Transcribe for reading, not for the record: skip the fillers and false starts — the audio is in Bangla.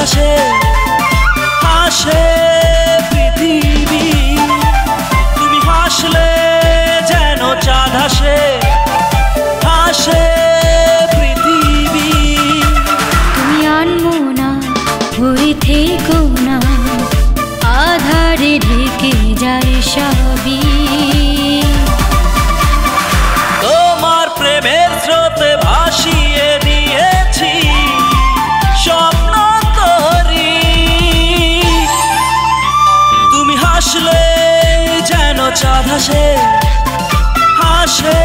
ভাসে হাসে পৃথিবী। তুমি হাসলে যেন চাঁদ হাসে হাসে পৃথিবী। তুমি আনমনা হয়ে থেকো না, আধারে ঢেকে যায় সবই। তোমার প্রেমের স্রোতে ভাসিয়ে দিয়েছি স্বপ্ন তরি। তুমি হাসলে যেন চাঁদ হাসে হাসে